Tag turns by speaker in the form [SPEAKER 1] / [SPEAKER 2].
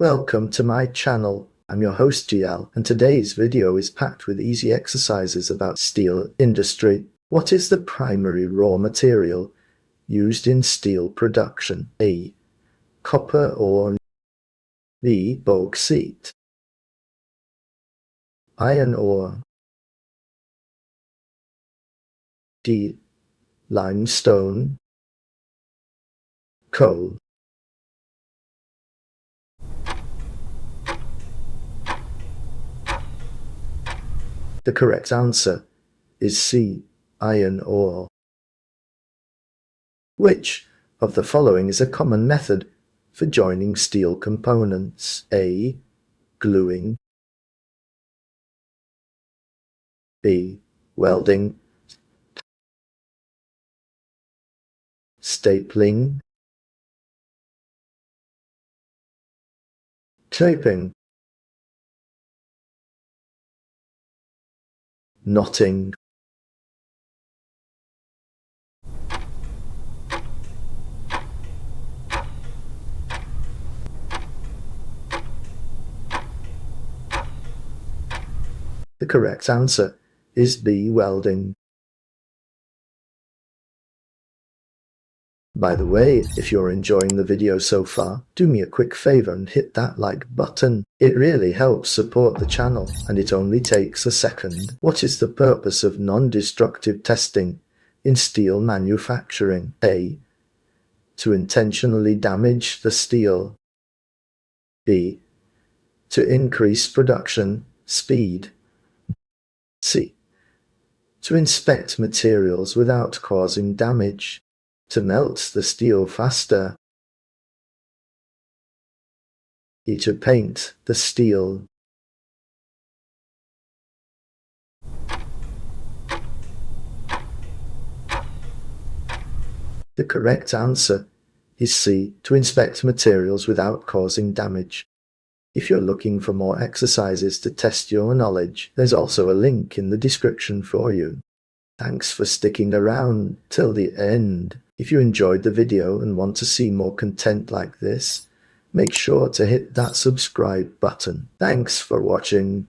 [SPEAKER 1] Welcome to my channel. I'm your host GL, and today's video is packed with easy exercises about steel industry. What is the primary raw material used in steel production? A. Copper ore. B. Bauxite. Iron ore. D. Limestone. Coal. The correct answer is C. Iron ore. Which of the following is a common method for joining steel components? A. Gluing. B. Welding. Stapling. Taping. Knotting. The correct answer is B. Welding. By the way, if you're enjoying the video so far, do me a quick favor and hit that like button. It really helps support the channel, and it only takes a second. What is the purpose of non-destructive testing in steel manufacturing? A. To intentionally damage the steel. B. To increase production speed. C. To inspect materials without causing damage. To melt the steel faster. E. To paint the steel. The correct answer is C. To inspect materials without causing damage. If you're looking for more exercises to test your knowledge, there's also a link in the description for you. Thanks for sticking around till the end. If you enjoyed the video and want to see more content like this, make sure to hit that subscribe button. Thanks for watching.